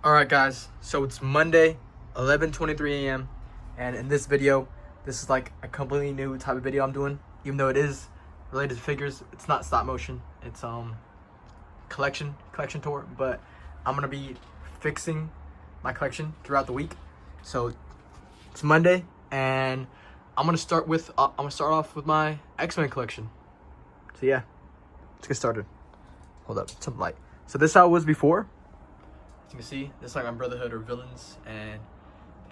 Alright guys, so it's Monday, 11:23 a.m. and in this video, this is like a completely new type of video I'm doing. Even though it is related to figures, it's not stop motion. It's collection tour, but I'm gonna be fixing my collection throughout the week. So it's Monday and I'm gonna start off with my X-Men collection. So yeah, let's get started. Hold up, something light. So this is how it was before. As you can see, this is like my Brotherhood or villains, and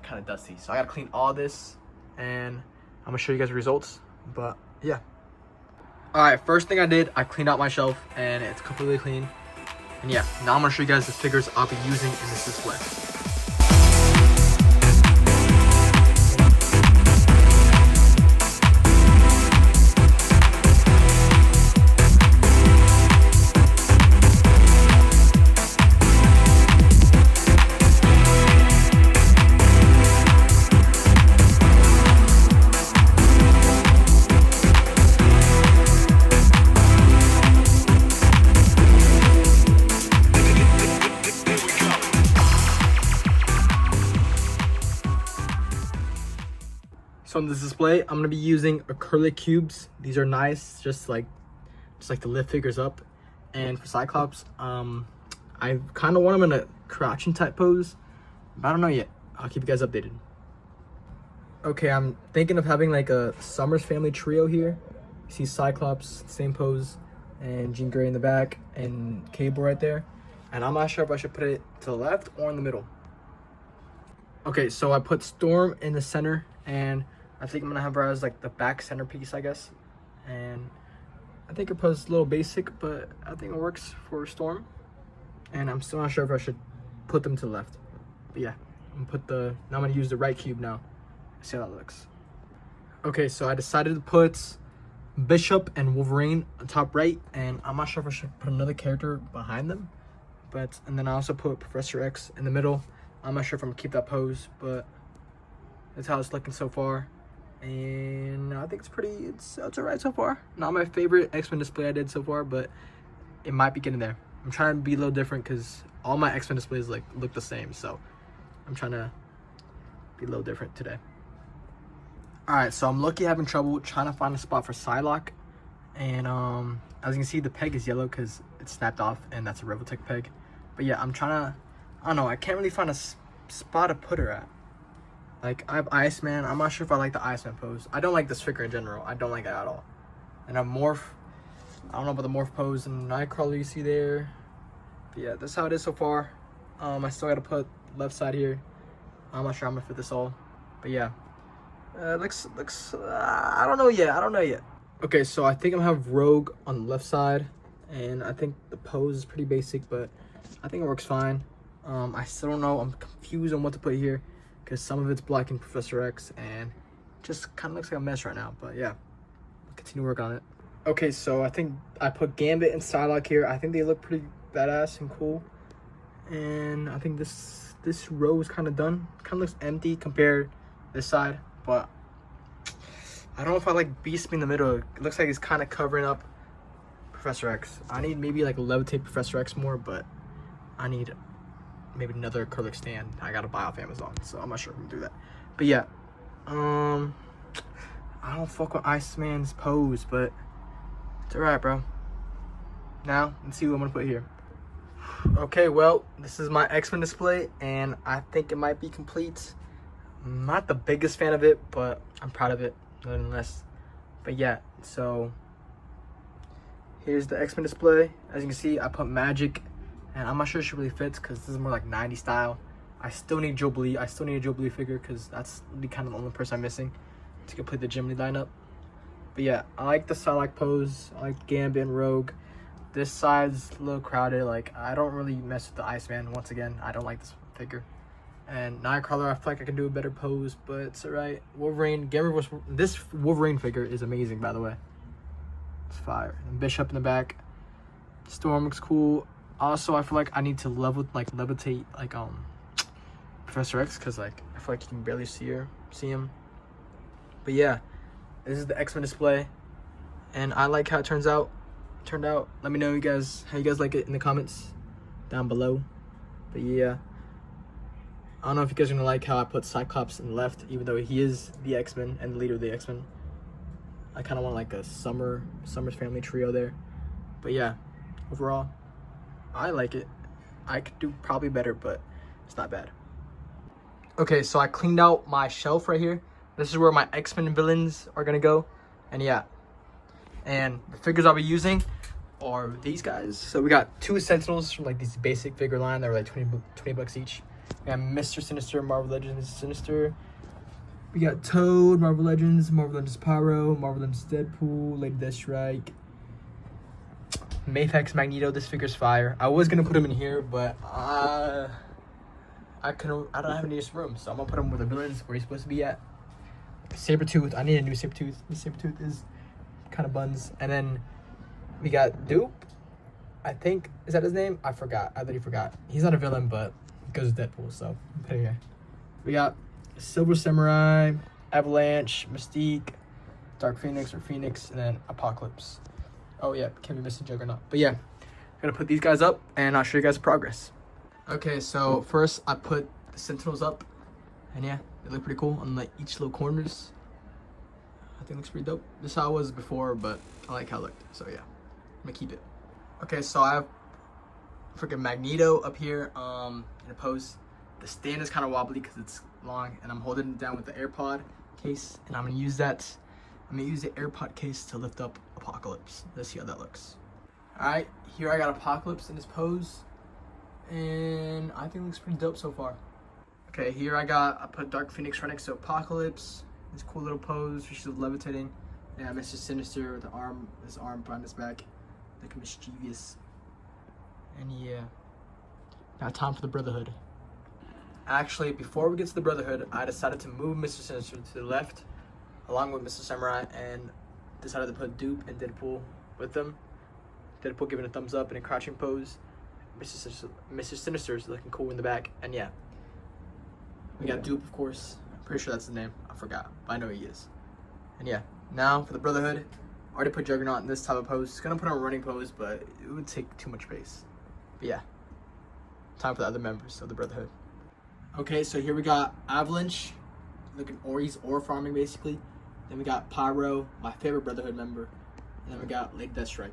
kind of dusty. So I gotta clean all this, and I'm gonna show you guys the results. But yeah. All right, first thing I did, I cleaned out my shelf, and it's completely clean. And yeah, now I'm gonna show you guys the figures I'll be using in this display. So in this display, I'm gonna be using acrylic cubes. These are nice, just like to lift figures up. And for Cyclops, I kind of want him in a crouching type pose, but I don't know yet. I'll keep you guys updated. Okay, I'm thinking of having like a Summers family trio here. You see Cyclops, same pose, and Jean Grey in the back, and Cable right there. And I'm not sure if I should put it to the left or in the middle. Okay, so I put Storm in the center, and I think I'm gonna have her as like the back centerpiece, I guess. And I think her pose is a little basic, but I think it works for Storm. And I'm still not sure if I should put them to the left. But yeah, now I'm gonna use the right cube now. See how that looks. Okay, so I decided to put Bishop and Wolverine on top right, and I'm not sure if I should put another character behind them. And then I also put Professor X in the middle. I'm not sure if I'm gonna keep that pose, but that's how it's looking so far. And I think it's alright so far. Not my favorite X-Men display I did so far, but it might be getting there. I'm trying to be a little different because all my X-Men displays look the same, so I'm trying to be a little different today. Alright, so I'm lucky having trouble trying to find a spot for Psylocke. And as you can see, the peg is yellow because it's snapped off, and that's a Revoltech peg. But yeah, I'm trying to, I don't know, I can't really find a spot to put her at. Like, I have Iceman. I'm not sure if I like the Iceman pose. I don't like this figure in general. I don't like it at all. And I have Morph. I don't know about the Morph pose and Nightcrawler you see there. But yeah, that's how it is so far. I still gotta put left side here. I'm not sure I'm gonna fit this all. But yeah. Looks I don't know yet. Okay, so I think I'm gonna have Rogue on the left side. And I think the pose is pretty basic, but I think it works fine. I still don't know. I'm confused on what to put here, because some of it's blocking Professor X and just kind of looks like a mess right now. But yeah, I'll continue to work on it. Okay, so I think I put Gambit and Psylocke here. I think they look pretty badass and cool. And I think this row is kind of done. Kind of looks empty compared to this side. But I don't know if I like Beast in the middle. It looks like he's kind of covering up Professor X. I need maybe like levitate Professor X more, but I need maybe another acrylic stand I gotta buy off Amazon, so I'm not sure if I'm gonna do that. But yeah, I don't fuck with Iceman's pose, but it's alright, bro. Now let's see what I'm gonna put here. Okay, well, this is my X-Men display, and I think it might be complete. I'm not the biggest fan of it, but I'm proud of it nonetheless. But yeah, so here's the X-Men display. As you can see, I put Magic. And I'm not sure she really fits because this is more like 90s style. I still need Jubilee. I still need a Jubilee figure because that's really kind of the only person I'm missing to complete the Jim Lee lineup. But yeah, I like the Psylocke pose. I like Gambit and Rogue. This side's a little crowded. Like, I don't really mess with the Iceman. Once again, I don't like this figure. And Nightcrawler, I feel like I can do a better pose, but it's alright. Wolverine, this Wolverine figure is amazing, by the way. It's fire. And Bishop in the back. Storm looks cool. Also, I feel like I need to levitate Professor X, because like I feel like you can barely see him. But yeah, this is the X-Men display, and I like how it turned out. Let me know how you guys like it in the comments down below. But yeah, I don't know if you guys are gonna like how I put Cyclops in the left, even though he is the X-Men and the leader of the X-Men. I kind of want like a Summers family trio there. But yeah, overall, I like it. I could do probably better, but it's not bad. Okay, so I cleaned out my shelf right here. This is where my X-Men villains are gonna go. And yeah, and the figures I'll be using are these guys. So we got 2 Sentinels from like these basic figure line that were like 20 bucks each. We got Mr. Sinister, Marvel Legends Mr. Sinister. We got Toad, Marvel Legends Pyro, Marvel Legends Deadpool, Lady Deathstrike, Mafex Magneto. This figure's fire. I was gonna put him in here, but I don't have any room, so I'm gonna put him where the villains where he's supposed to be at. Sabretooth. I need a new Sabretooth. This Sabretooth is kind of buns. And then we got Dupe. I think, is that his name? I forgot. I literally forgot. He's not a villain, but he goes with Deadpool, so put it here. We got Silver Samurai, Avalanche, Mystique, Dark Phoenix or Phoenix, and then Apocalypse. Oh yeah, can't be missing Juggernaut. But yeah, I'm gonna put these guys up and I'll show you guys the progress. Okay, so first I put the Sentinels up, and yeah, they look pretty cool on like each little corners. I think it looks pretty dope. This is how it was before, but I like how it looked, so yeah, I'm gonna keep it. Okay, so I have freaking Magneto up here in a pose. The stand is kind of wobbly because it's long, and I'm holding it down with the AirPod case, and I'm gonna use the AirPod case to lift up Apocalypse. Let's see how that looks. All right, here I got Apocalypse in his pose, and I think it looks pretty dope so far. Okay, here I put Dark Phoenix right next to Apocalypse. This cool little pose where she's levitating. Yeah, Mr. Sinister with his arm behind his back, looking mischievous. And yeah, now time for the Brotherhood. Actually, before we get to the Brotherhood, I decided to move Mr. Sinister to the left, along with Mr. Samurai, and decided to put Dupe and Deadpool with them. Deadpool giving a thumbs up in a crouching pose. Mr. Sinister is looking cool in the back, and yeah. We got Dupe, of course. I'm pretty sure that's the name. I forgot, but I know he is. And yeah, now for the Brotherhood. I already put Juggernaut in this type of pose. Gonna put on a running pose, but it would take too much space. But yeah, time for the other members of the Brotherhood. Okay, so here we got Avalanche, looking he's ore farming basically. Then we got Pyro, my favorite Brotherhood member. And then we got Lady Deathstrike.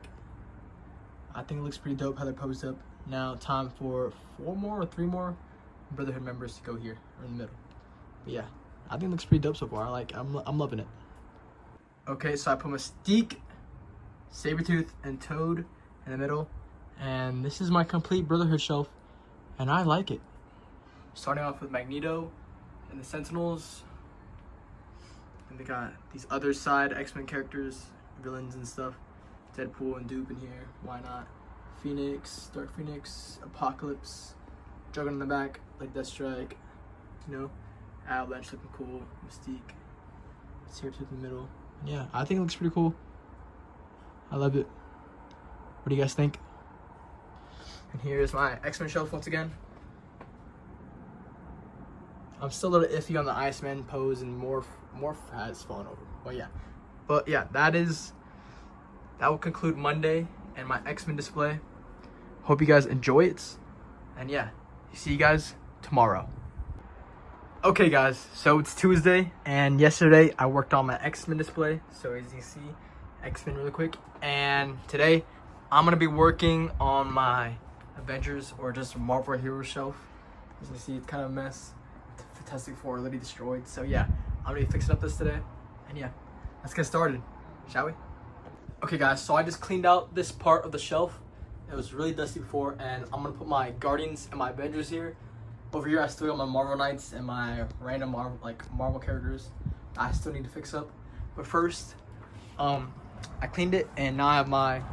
I think it looks pretty dope how they're posed up. Now time for 4 more or 3 more Brotherhood members to go here or in the middle. But yeah, I think it looks pretty dope so far. I'm loving it. Okay, so I put Mystique, Sabretooth, and Toad in the middle. And this is my complete Brotherhood shelf, and I like it. Starting off with Magneto and the Sentinels. And they got these other side X-Men characters, villains and stuff. Deadpool and Dupe in here, why not? Phoenix, Dark Phoenix, Apocalypse, Juggernaut in the back, like Deathstrike, you know, Avalanche looking cool, Mystique, Sabretooth in the middle. Yeah, I think it looks pretty cool. I love it. What do you guys think? And here's my X-Men shelf once again. I'm still a little iffy on the Iceman pose, and Morph has fallen over. But yeah, that will conclude Monday and my X-Men display. Hope you guys enjoy it, and yeah, see you guys tomorrow. Okay guys, so it's Tuesday, and yesterday I worked on my X-Men display. So as you see, X-Men really quick, and today I'm gonna be working on my Avengers or just Marvel Hero shelf. As you see, it's kind of a mess. Fantastic Four already destroyed. So yeah, I'm gonna be fixing up this today, and yeah, let's get started, shall we? Okay guys, so I just cleaned out this part of the shelf. It was really dusty before, and I'm gonna put my Guardians and my Avengers here. Over here I still got my Marvel Knights and my random Marvel characters I still need to fix up. But first, I cleaned it, and now I have my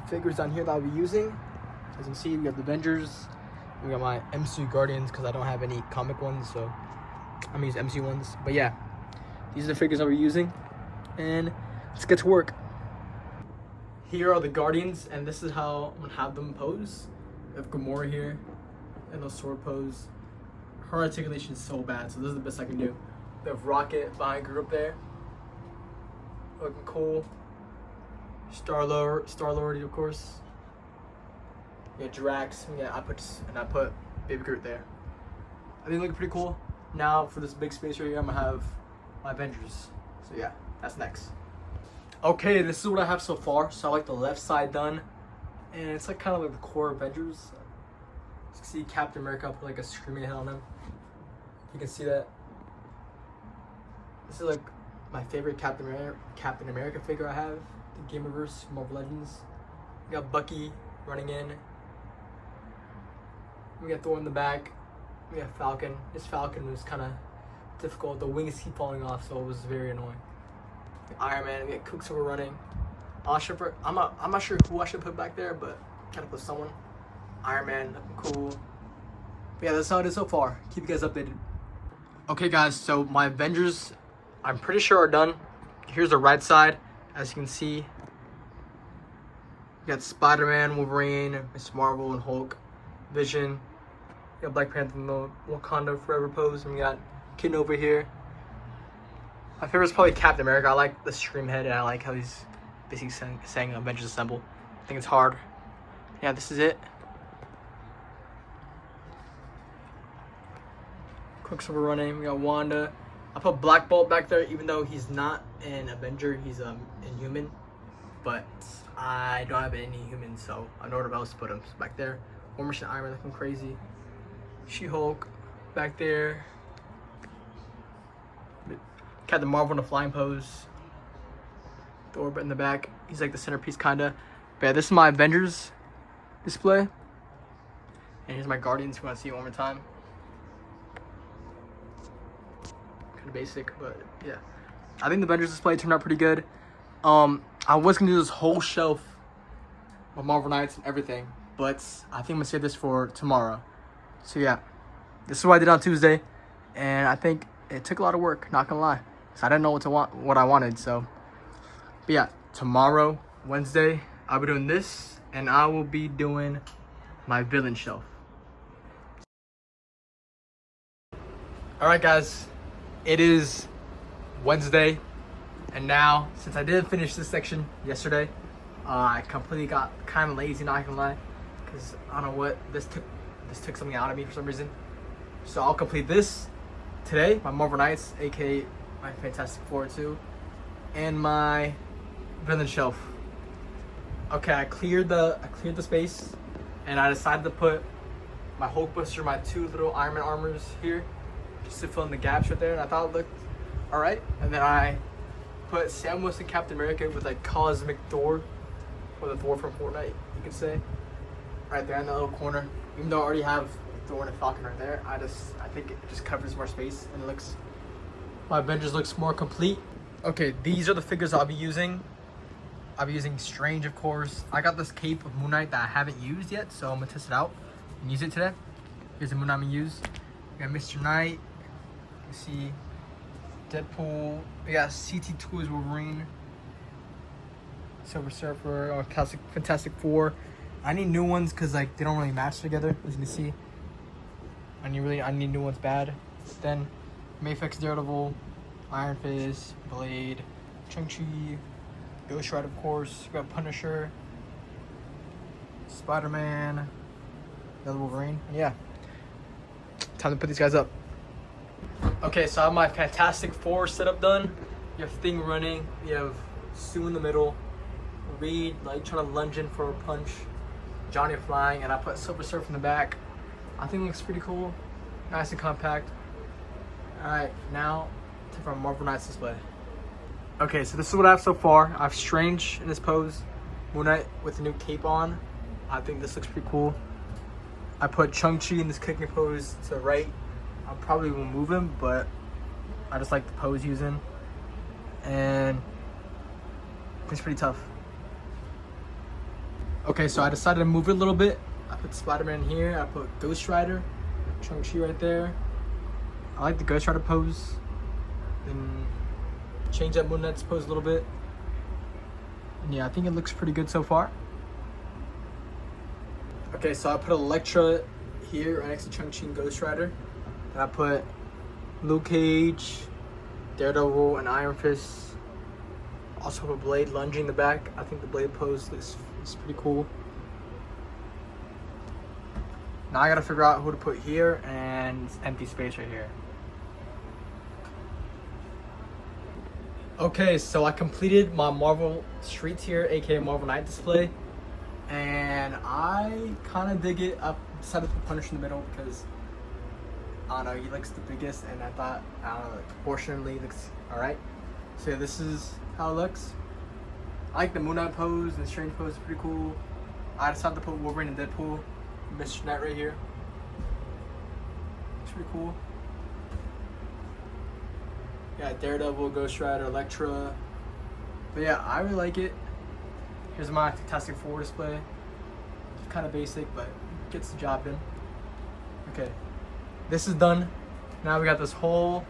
figures down here that I'll be using. As you can see, we got the Avengers, we got my MCU Guardians because I don't have any comic ones, so I'm gonna use MCU ones. But yeah, these are the figures I'll be using, and let's get to work. Here are the Guardians, and this is how I'm gonna have them pose. We have Gamora here in the sword pose. Her articulation is so bad, so this is the best I can do. We have Rocket behind her up there, looking cool. Star-Lord, of course. We got Drax. Yeah, I put Baby Groot there. I think they look pretty cool. Now for this big space right here, I'm gonna have my Avengers. So yeah, that's next. Okay, this is what I have so far. So I like the left side done, and it's like kind of like the core Avengers. You can see Captain America put like a screaming head on him. You can see that. This is like my favorite Captain America figure I have. The Gamerverse, Marvel Legends. We got Bucky running in. We got Thor in the back. We got Falcon. This Falcon was kind of difficult. The wings keep falling off, so it was very annoying. Iron Man. We got Quicksilver running. I'm not sure who I should put back there, but gotta put someone. Iron Man, looking cool. But yeah, that's how it is so far. Keep you guys updated. Okay, guys. So my Avengers, I'm pretty sure are done. Here's the right side, as you can see. We got Spider-Man, Wolverine, Miss Marvel, and Hulk. Vision. We got Black Panther in the Wakanda Forever pose. And we got Kitten over here. My favorite is probably Captain America. I like the Scream head, and I like how he's basically saying Avengers Assemble. I think it's hard. Yeah, this is it. Quicksilver running. We got Wanda. I put Black Bolt back there, even though he's not an Avenger. He's Inhuman. But I don't have any humans, so I know where else to put him. So back there. War Machine Iron Man looking crazy. She-Hulk back there. Captain Marvel in a flying pose. Thor in the back. He's like the centerpiece, kinda. But yeah, this is my Avengers display. And here's my Guardians. If you want to see it one more time. Kind of basic, but yeah. I think the Avengers display turned out pretty good. I was gonna do this whole shelf with Marvel Knights and everything, but I think I'm gonna save this for tomorrow. So yeah, this is what I did on Tuesday, and I think it took a lot of work, not gonna lie. So I didn't know what I wanted, so. But yeah, tomorrow, Wednesday, I'll be doing this, and I will be doing my villain shelf. Alright guys, it is Wednesday, and now, since I didn't finish this section yesterday, I completely got kind of lazy, not gonna lie, because I don't know what, this took something out of me for some reason. So I'll complete this today, my Marvel Knights, aka my Fantastic Four 2, and my villain shelf. Okay, I cleared the space, and I decided to put my Hulkbuster, my 2 little Iron Man armors here, just to fill in the gaps right there, and I thought it looked alright. And then I put Sam Wilson Captain America with like Cosmic Thor, or the Thor from Fortnite, you could say, right there in the little corner. Even though I already have Thor and a Falcon right there, I think it just covers more space, and it looks, my Avengers looks more complete. Okay, these are the figures I'll be using. I'll be using Strange, of course. I got this cape of Moon Knight that I haven't used yet, so I'm gonna test it out and use it today. Here's the Moon Knight I'm gonna use. We got Mr. Knight. You see Deadpool. We got CT Toys Wolverine, Silver Surfer, or Fantastic Four. I need new ones because like they don't really match together, as you can see. I need new ones bad. Then Mafex Daredevil, Iron Fist, Blade, Shang-Chi, Ghost Rider, of course. We got Punisher, Spider-Man, another Wolverine. And yeah, time to put these guys up. Okay, so I have my Fantastic Four setup done. You have Thing running. You have Sue in the middle. Reed like trying to lunge in for a punch. Johnny flying, and I put Silver Surfer in the back. I think it looks pretty cool. Nice and compact. Alright, now time for a Marvel Knights display. Okay, so this is what I have so far. I have Strange in this pose. Moon Knight with the new cape on. I think this looks pretty cool. I put Shang-Chi in this kicking pose to the right. I probably will move him, but I just like the pose using. And it's pretty tough. Okay, so I decided to move it a little bit. I put Spider-Man here. I put Ghost Rider, Shang-Chi right there. I like the Ghost Rider pose. Then change that Moon Knight's pose a little bit. And yeah, I think it looks pretty good so far. Okay, so I put Elektra here right next to Shang-Chi and Ghost Rider. And I put Luke Cage, Daredevil, and Iron Fist. Also put Blade lunging in the back. I think the Blade pose is pretty cool. Now I gotta figure out who to put here and empty space right here. Okay, so I completed my Marvel Street Tier, aka Marvel Knight display, and I kind of dig it. I decided to put Punisher in the middle because I don't know, he looks the biggest, and I thought, I don't know, like, proportionally looks alright. So yeah, this is how it looks. I like the Moon Knight pose and the Strange pose is pretty cool. I decided to put Wolverine and Deadpool, Mr. Knight right here. It's pretty cool. Yeah, Daredevil, Ghost Rider, Elektra. But yeah, I really like it. Here's my Fantastic Four display. It's kind of basic, but gets the job done. Okay, this is done. Now we got this whole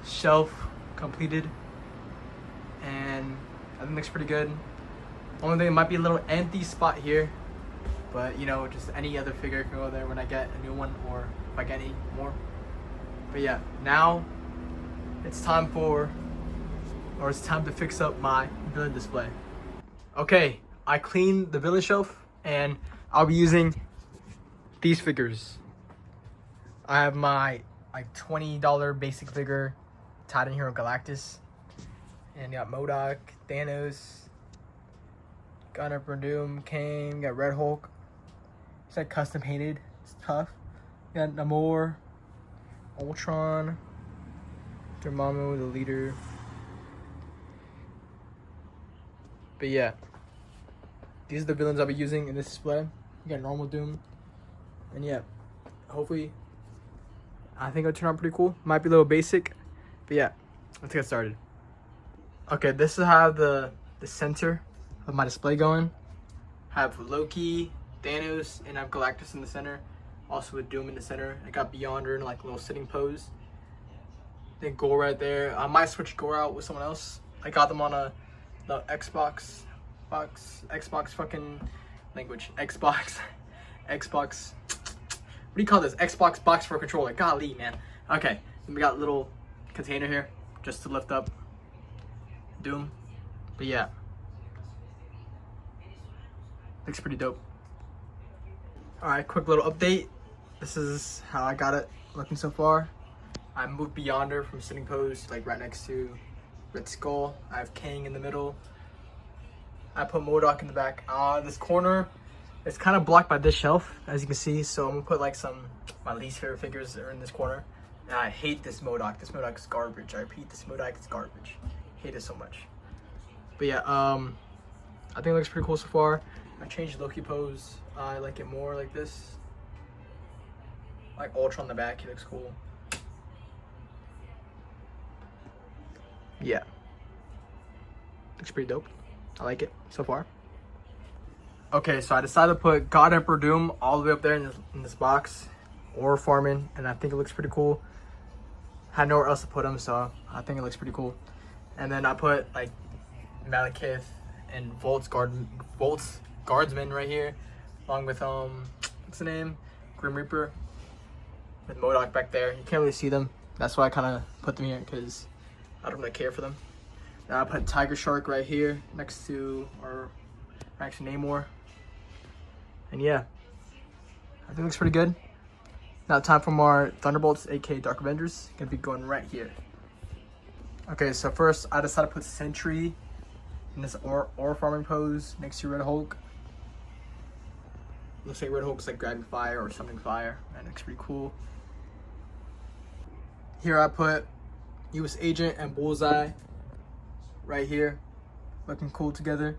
shelf completed, and I think it looks pretty good. Only thing, it might be a little empty spot here, but you know, just any other figure can go there when I get a new one, or if I get any more. But yeah, now it's time to fix up my villain display. Okay, I cleaned the villain shelf, and I'll be using these figures. I have my like $20 basic figure, Titan Hero Galactus, and got MODOK, Thanos, got Emperor Doom, Kang, got Red Hulk. It's like custom painted. It's tough. Got Namor, Ultron, Dormammu, the leader. But yeah, these are the villains I'll be using in this display. You got normal Doom, and yeah, hopefully, I think it'll turn out pretty cool. Might be a little basic, but yeah, let's get started. Okay, this is how the center of my display going. I have Loki, Thanos, and I have Galactus in the center. Also with Doom in the center. I got Beyonder in like a little sitting pose. Then Gore right there. I might switch Gore out with someone else. I got them on the Xbox fucking language. Xbox. What do you call this? Xbox box for a controller. Golly, man. Okay, then we got a little container here just to lift up Doom. But yeah, looks pretty dope. Alright, quick little update. This is how I got it looking so far. I moved Beyonder from sitting pose like right next to Red Skull. I have Kang in the middle. I put MODOK in the back. This corner, it's kind of blocked by this shelf, as you can see. So I'm gonna put like my least favorite figures are in this corner. And I hate this MODOK. This MODOK is garbage. I repeat, this MODOK is garbage. Hate it so much. But yeah, I think it looks pretty cool so far. I changed Loki pose. I like it more like this. I like Ultra on the back. He looks cool. Yeah, looks pretty dope. I like it so far. Okay, so I decided to put God Emperor Doom all the way up there in this box, or farming, and I think it looks pretty cool. Had nowhere else to put him, so I think it looks pretty cool. And then I put like Malekith and Volt's guardsman right here, along with what's the name, Grim Reaper, with MODOK back there. You can't really see them. That's why I kind of put them here, because I don't really care for them. Now I put Tiger Shark right here next to Namor. And yeah, I think it looks pretty good. Now time for more Thunderbolts, aka Dark Avengers. Gonna be going right here. Okay, so first I decided to put Sentry in this aura farming pose next to Red Hulk. Looks like Red Hulk's like grabbing fire or something fire, and it looks pretty cool. Here I put US Agent and Bullseye right here, looking cool together.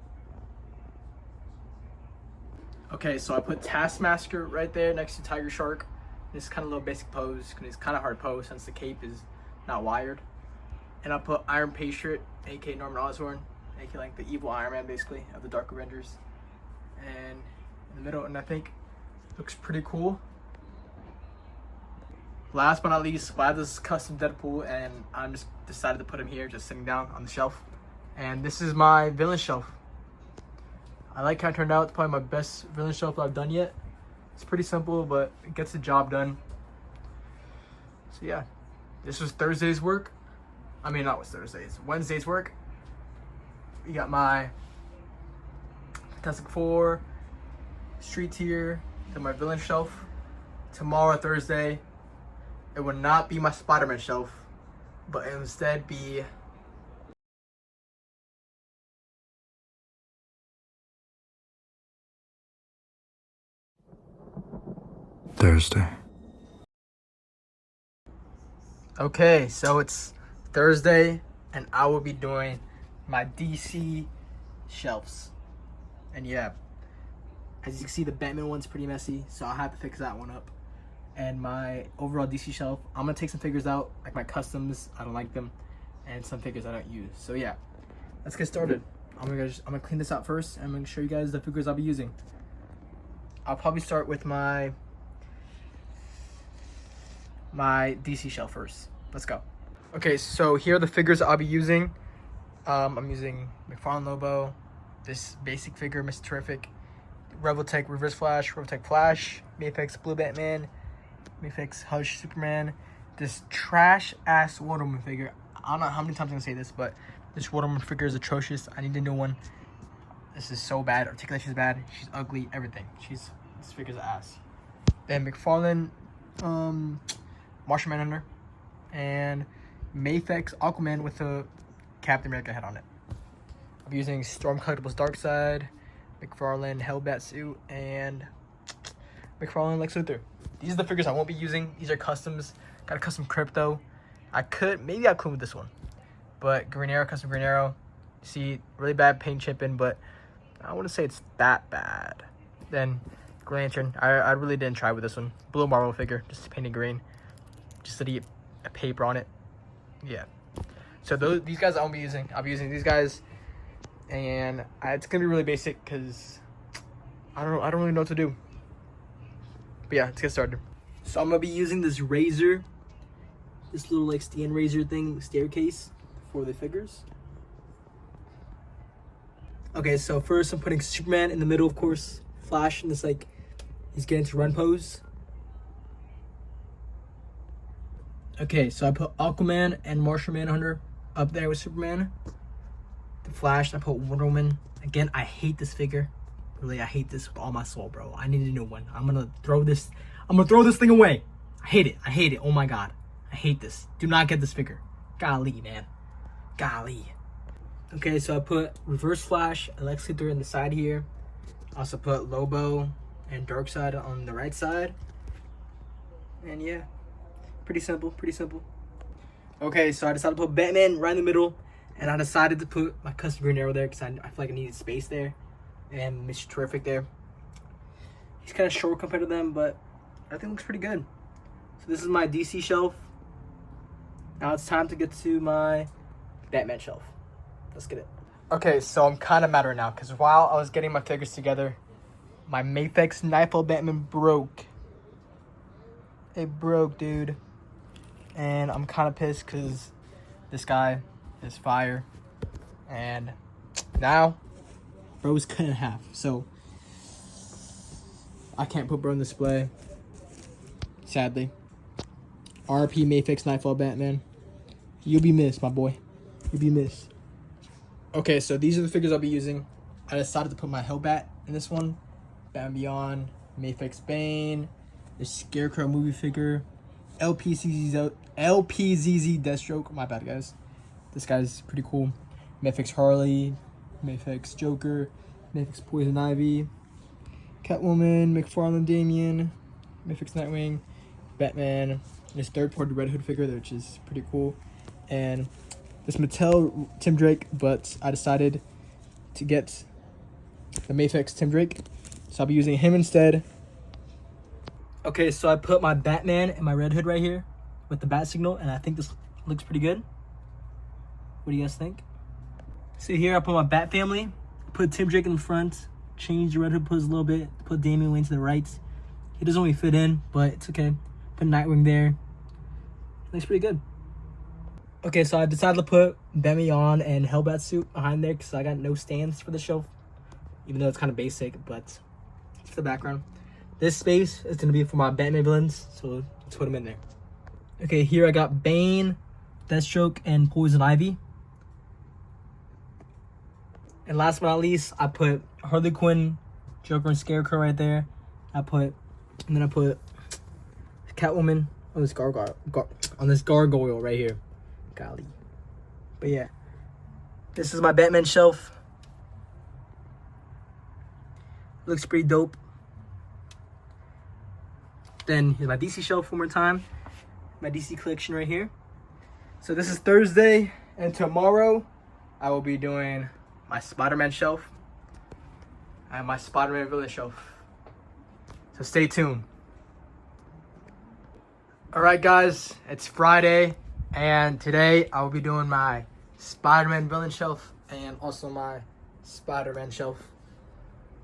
Okay, so I put Taskmaster right there next to Tiger Shark. This is kind of a little basic pose, because it's kind of hard pose since the cape is not wired. And I put Iron Patriot, aka Norman Osborn, aka like the evil Iron Man basically of the Dark Avengers, and in the middle, and I think looks pretty cool. Last but not least, I have this custom Deadpool, and I'm just decided to put him here, just sitting down on the shelf. And this is my villain shelf. I like how it turned out. It's probably my best villain shelf I've done yet. It's pretty simple, but it gets the job done. So yeah, this was Thursday's work. I mean, not was Thursday's, Wednesday's work. You got my Fantastic Four, Street Tier, then my villain shelf. tomorrow, Thursday, it would not be my Spider-Man shelf, but it would instead be Thursday. okay. So it's Thursday, and I will be doing my DC shelves. And yeah, as you can see, the Batman one's pretty messy, so I'll have to fix that one up. And my overall DC shelf, I'm gonna take some figures out, like my customs, I don't like them, and some figures I don't use. So yeah, let's get started. I'm gonna clean this out first, and I'm gonna show you guys the figures I'll be using. I'll probably start with my DC shelf first. Let's go. Okay, so here are the figures I'll be using. I'm using McFarlane Lobo, this basic figure, Mr. Terrific, Revoltech Reverse Flash, Revoltech Flash, Mafex Blue Batman, Mafex Hush Superman, this trash ass Wonder Woman figure. I don't know how many times I'm gonna say this, but this Wonder Woman figure is atrocious. I need a new one. This is so bad. Articulation's bad. She's ugly. Everything. This figure's ass. Then McFarlane, Martian Manhunter, and Mafex Aquaman with a Captain America head on it. I'm using Storm Collectibles Darkseid, McFarlane Hellbat suit, and McFarlane Lex Luthor. These are the figures I won't be using. These are customs. Got a custom Crypto. Maybe I'll clean with this one. But Green Arrow, custom Green Arrow. See, really bad paint chipping, but I wouldn't say it's that bad. Then Green Lantern. I really didn't try with this one. Blue Marvel figure, just painted green. Just to get a paper on it. Yeah. So these guys I won't be using. I'll be using these guys. And it's gonna be really basic because I don't really know what to do. But yeah, let's get started. So I'm gonna be using this razor, this little like stand razor thing, staircase for the figures. Okay, so first I'm putting Superman in the middle, of course. Flash in this like he's getting to run pose. Okay, so I put Aquaman and Martian Manhunter up there with Superman. The Flash, I put Wonder Woman. Again, I hate this figure. Really, I hate this with all my soul, bro. I need a new one. I'm gonna throw this thing away. I hate it. Oh my god. I hate this. Do not get this figure. Golly, man. Golly. Okay, so I put Reverse Flash and Lex Luthor in the side here. I also put Lobo and Darkseid on the right side. And yeah, pretty simple. Okay, so I decided to put Batman right in the middle. And I decided to put my custom Green Arrow there because I feel like I needed space there. And Mr. Terrific there. He's kind of short compared to them, but I think it looks pretty good. So this is my DC shelf. Now it's time to get to my Batman shelf. Let's get it. Okay, so I'm kind of mad right now because while I was getting my figures together, my Mafex Nightfall Batman broke. It broke, dude. And I'm kind of pissed because this guy is fire. And now, bro is cut in half. So, I can't put bro on display. Sadly. RP Mafex Nightfall Batman. You'll be missed, my boy. You'll be missed. Okay, so these are the figures I'll be using. I decided to put my Hellbat in this one. Batman Beyond, Mafex Bane, the Scarecrow movie figure, LPZZ Deathstroke. My bad, guys. This guy's pretty cool. Mafex Harley, Mafex Joker, Mafex Poison Ivy, Catwoman, McFarlane Damian, Mafex Nightwing, Batman, this third-party Red Hood figure, which is pretty cool, and this Mattel Tim Drake, but I decided to get the Mafex Tim Drake, so I'll be using him instead. Okay, so I put my Batman and my Red Hood right here with the bat signal, and I think this looks pretty good. What do you guys think? See here, I put my Bat family, put Tim Drake in the front, change the Red Hood pose a little bit, put Damian Wayne to the right. He doesn't really fit in, but it's okay. Put Nightwing there. Looks pretty good. Okay, so I decided to put Batman and Hellbat suit behind there because I got no stands for the shelf, even though it's kind of basic, but it's for the background. This space is going to be for my Batman villains, so let's put them in there. Okay, here I got Bane, Deathstroke, and Poison Ivy. And last but not least, I put Harley Quinn, Joker, and Scarecrow right there. And then I put Catwoman on this gargoyle right here. Golly. But yeah, this is my Batman shelf. Looks pretty dope. Then here's my DC shelf one more time. My DC collection right here. So this is Thursday, and tomorrow I will be doing my Spider-Man shelf and my Spider-Man villain shelf. So stay tuned. Alright guys, it's Friday, and today I will be doing my Spider-Man villain shelf and also my Spider-Man shelf.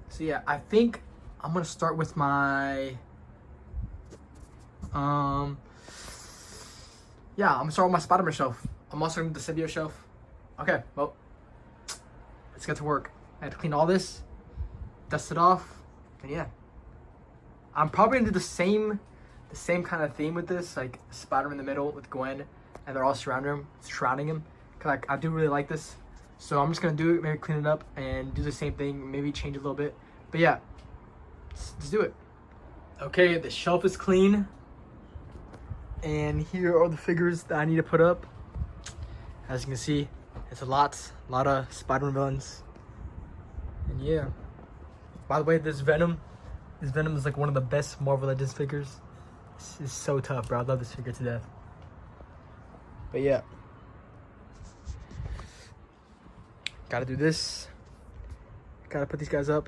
So yeah, I think I'm gonna start with my I'm gonna start with my Spider-Man shelf. I'm also gonna do the symbiote shelf. Okay, well, let's get to work. I have to clean all this, dust it off, and yeah. I'm probably gonna do the same kind of theme with this, like Spider-Man in the middle with Gwen, and they're all surrounding him. Cause I do really like this. So I'm just gonna do it, maybe clean it up and do the same thing, maybe change it a little bit. But yeah, let's do it. Okay, the shelf is clean. And here are the figures that I need to put up. As you can see, it's a lot of Spider-Man villains. And yeah. By the way, this Venom is like one of the best Marvel Legends figures. This is so tough, bro. I love this figure to death. But yeah. Gotta do this. Gotta put these guys up.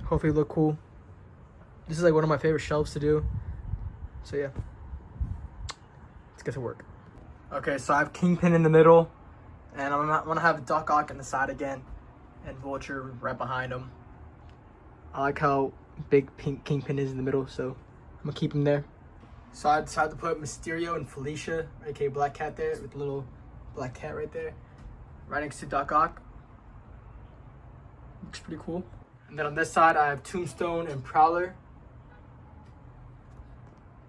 Hopefully look cool. This is like one of my favorite shelves to do. So yeah. Let's get to work. Okay, so I have Kingpin in the middle. And I'm gonna have Doc Ock on the side again. And Vulture right behind him. I like how big pink Kingpin is in the middle, so I'm gonna keep him there. So I decided to put Mysterio and Felicia, aka Black Cat, there with the little black cat right there, right next to Doc Ock. Looks pretty cool. And then on this side, I have Tombstone and Prowler.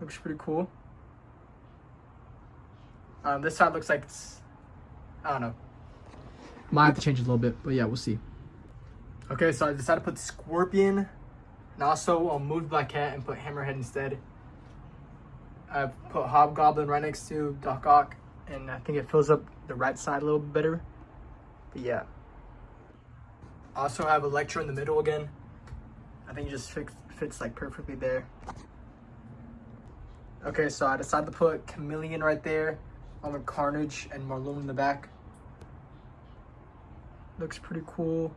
Looks pretty cool. This side looks like it's, I don't know. Might have to change it a little bit, but yeah, we'll see. Okay, so I decided to put Scorpion and also move Black Cat and put Hammerhead instead. I put Hobgoblin right next to Doc Ock, and I think it fills up the right side a little bit better. But yeah. I also have Electro in the middle again. I think it just fits like perfectly there. Okay, so I decided to put Chameleon right there, along with Carnage and Marlowe in the back. Looks pretty cool.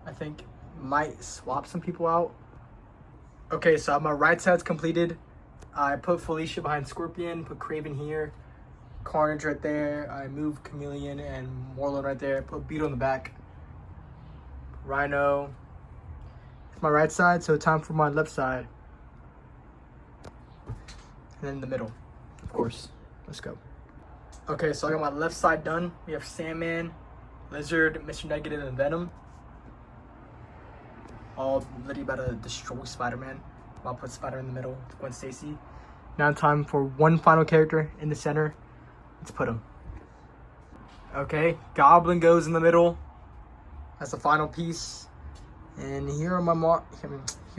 I think might swap some people out. Okay, so my right side's completed. I put Felicia behind Scorpion, put Kraven here, Carnage right there. I moved Chameleon and Morlun right there. Put Beetle in the back. Rhino. It's my right side, so time for my left side. And then the middle, of course. Let's go. Okay, so I got my left side done. We have Sandman, Lizard, Mr. Negative, and Venom. All literally about to destroy Spider-Man. I'll put Spider in the middle, Gwen Stacy. Now time for one final character in the center. Let's put him. Okay, Goblin goes in the middle. That's the final piece. And here are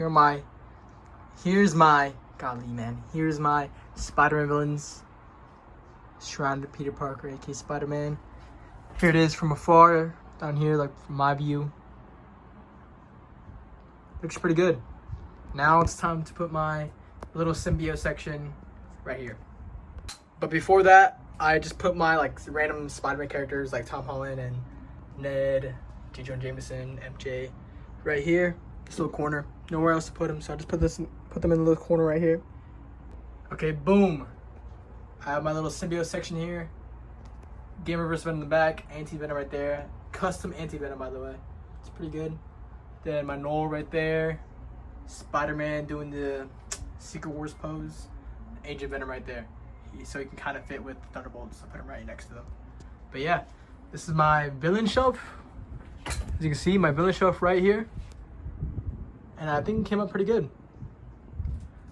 my here's my Spider-Man villains. Surrounded Peter Parker, aka Spider-Man. Here it is from afar, down here, like from my view. Looks pretty good. Now it's time to put my little symbiote section right here. But before that, I just put my like random Spider-Man characters like Tom Holland and Ned, J. Jonah Jameson, MJ, right here. This little corner. Nowhere else to put them, so I just put them in the little corner right here. Okay, boom. I have my little symbiote section here. Game Reverse Venom in the back, Anti-Venom right there. Custom Anti-Venom, by the way. It's pretty good. Then my Knoll right there. Spider-Man doing the Secret Wars pose. Agent Venom right there. So he can kind of fit with Thunderbolts. So I put him right next to them. But yeah, this is my villain shelf. As you can see, my villain shelf right here. And I think it came out pretty good.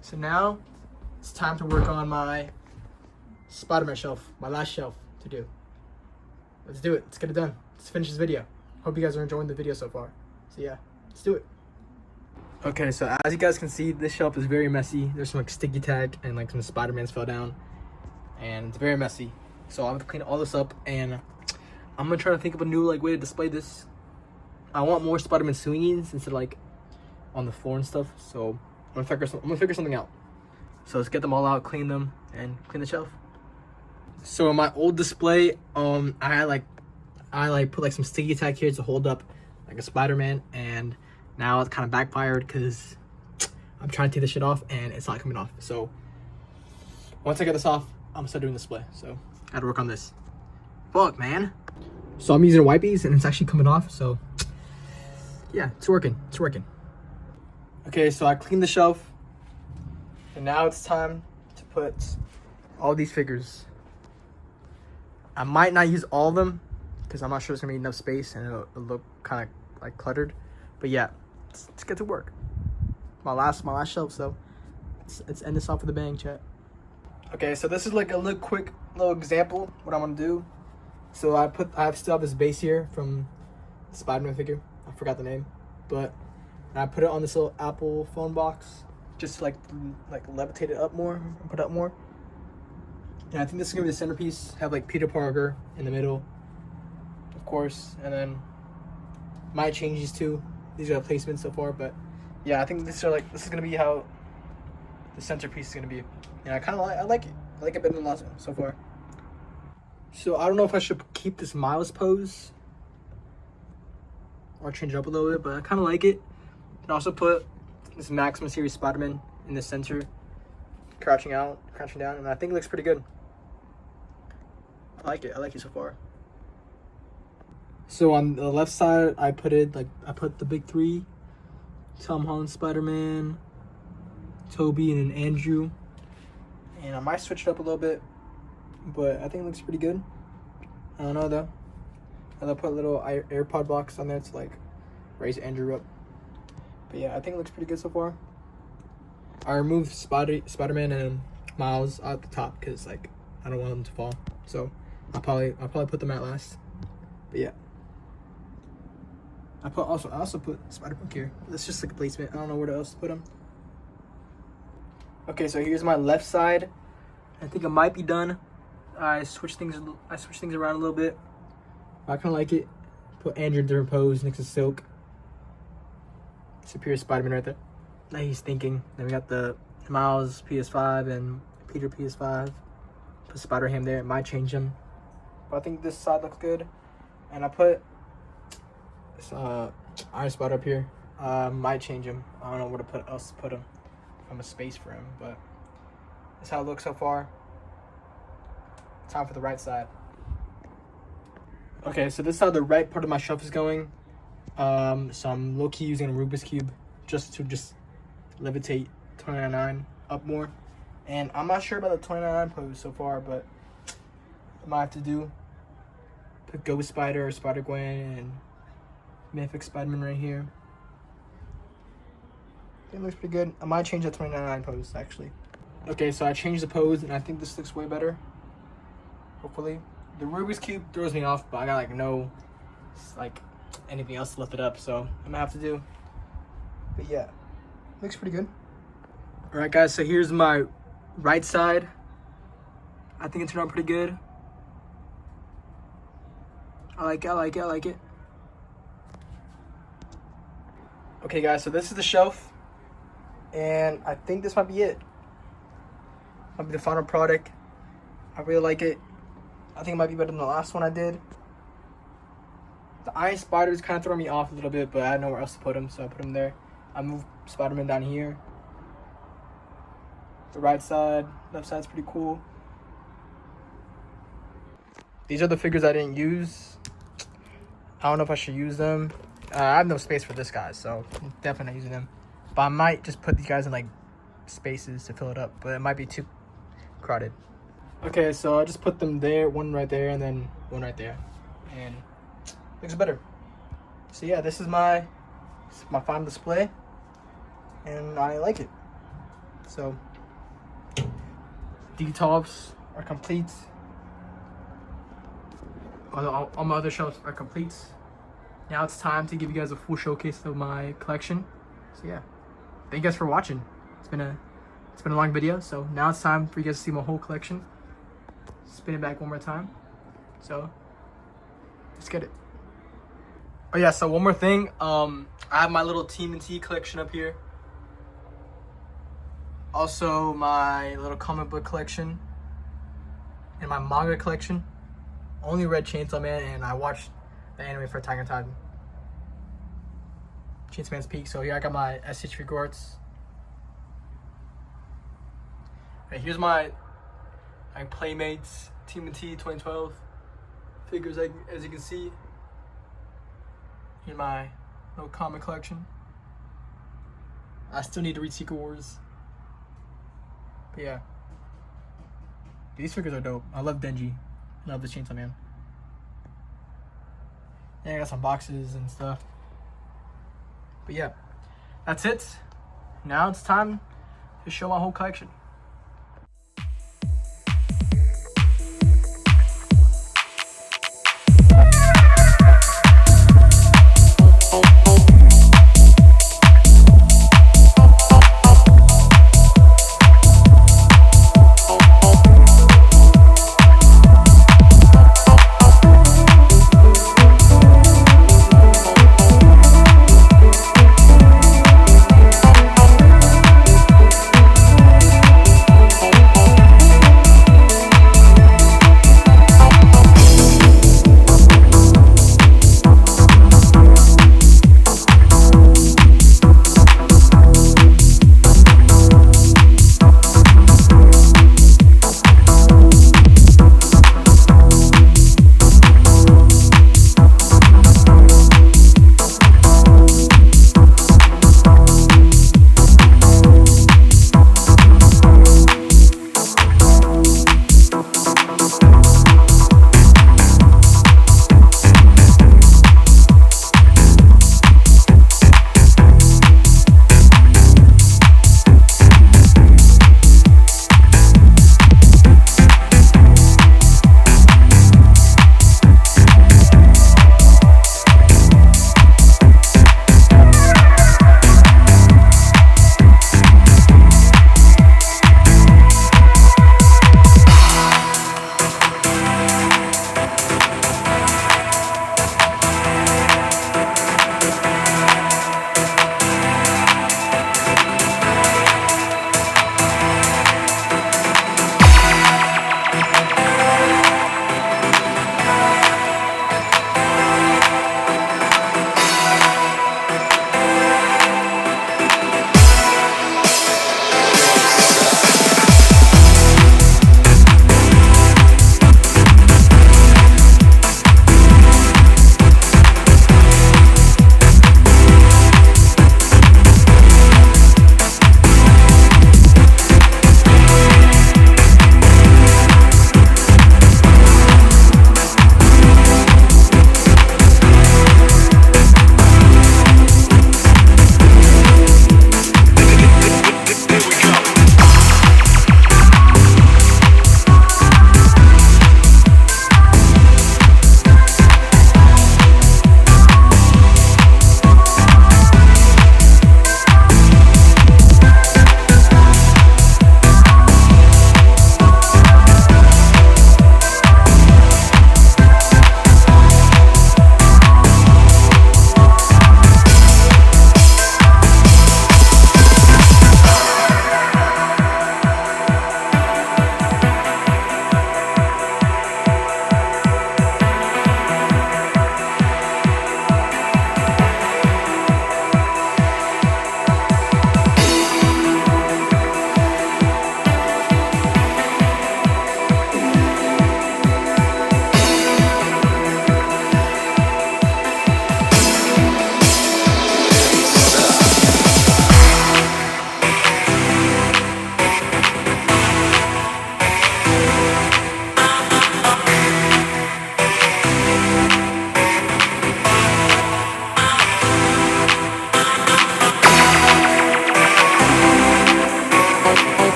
So now it's time to work on my Spider-Man shelf, my last shelf to do. Let's do it. Let's get it done. Let's finish this video. Hope you guys are enjoying the video so far. So yeah, let's do it. Okay, so as you guys can see, this shelf is very messy. There's some like sticky tag and like some Spider-Mans fell down, and it's very messy. So I'm gonna clean all this up, and I'm gonna try to think of a new like way to display this. I want more Spider-Man swingings instead of like on the floor and stuff. So I'm gonna figure something out. So let's get them all out, clean them, and clean the shelf. So in my old display, I put like some sticky tag here to hold up like a Spider-Man, and now it's kind of backfired because I'm trying to take this shit off and it's not coming off. So once I get this off, I'm gonna start doing display. So I gotta work on this. Fuck, man. So I'm using wipes and it's actually coming off. So yeah, it's working. It's working. Okay, so I cleaned the shelf, and now it's time to put all these figures. I might not use all of them because I'm not sure there's gonna be enough space and it'll look kind of like cluttered. But yeah, let's get to work. My last shelf, so let's end this off with a bang, chat. Okay, so this is like a quick little example what I'm gonna do. So I still have this base here from the Spider-Man figure. I forgot the name, but I put it on this little Apple phone box just to like levitate it up more and put it up more. And I think this is gonna be the centerpiece. Have like Peter Parker in the middle, of course, and then might change these two. These are the placements so far, but yeah, I think this is gonna be how the centerpiece is gonna be. And I like it. I like it better than the last one so far. So I don't know if I should keep this Miles pose or change it up a little bit, but I kind of like it. And also put this Maximum Series Spider-Man in the center, crouching down, and I think it looks pretty good. I like it so far. So on the left side, I put the big three: Tom Holland Spider-Man, Toby, and then Andrew. And I might switch it up a little bit, but I think it looks pretty good. I don't know though. And I'll put a little AirPod box on there to like raise Andrew up. But yeah, I think it looks pretty good so far. I removed Spider-Man and Miles at the top because like I don't want them to fall. So I'll probably put them at last. But yeah. I also put Spider-Punk here. That's just like a placement. I don't know where else to put them. Okay, so here's my left side. I think it might be done. I switched things around a little bit. I kind of like it. Put Andrew in different pose next to Silk. Superior Spider-Man right there. Now he's thinking. Then we got the Miles PS5 and Peter PS5. Put Spider-Ham there. It might change him, but I think this side looks good. And I put this Iron Spider up here. Might change him. I don't know where else to put him. From a space for him, but that's how it looks so far. Time for the right side. Okay, so this is how the right part of my shelf is going. So I'm low-key using a Rubik's Cube just to levitate 29.9 up more. And I'm not sure about the 29.9 pose so far, but I might have to do. Put Ghost Spider or Spider-Gwen and Mafex Spider-Man right here. It looks pretty good. I might change the 29.9 pose actually. Okay, so I changed the pose and I think this looks way better. Hopefully. The Rubik's Cube throws me off, but I got like no anything else to lift it up, so I'm gonna have to do. But yeah, looks pretty good. Alright guys, so here's my right side. I think it turned out pretty good. I like it. Okay guys, so this is the shelf. And I think this might be it. Might be the final product. I really like it. I think it might be better than the last one I did. The Iron Spider is kind of throwing me off a little bit, but I had nowhere else to put him, so I put him there. I moved Spider-Man down here. The right side, left side's pretty cool. These are the figures I didn't use. I don't know if I should use them. I have no space for this guy, so I'm definitely not using them. But I might just put these guys in like spaces to fill it up, but it might be too crowded. Okay, so I just put them there, one right there, and then one right there, and looks better. So yeah, this is my final display, and I like it. So the tops are complete. All my other shelves are complete. Now it's time to give you guys a full showcase of my collection. So yeah. thank you guys for watching. It's been a long video, so now it's time for you guys to see my whole collection. Spin it back one more time. So let's get it. Oh yeah, so one more thing. I have my little TMNT collection up here. Also my little comic book collection and my manga collection. Only read Chainsaw Man, and I watched the anime for Attack on Titan. Chainsaw Man's Peak. So here I got my SHF figures. Right, here's my Playmates TMNT 2012 figures, as you can see. Here's my little comic collection. I still need to read Secret Wars. But yeah. These figures are dope. I love Denji. I love the Chainsaw Man. Yeah, I got some boxes and stuff. But yeah, that's it. Now it's time to show my whole collection.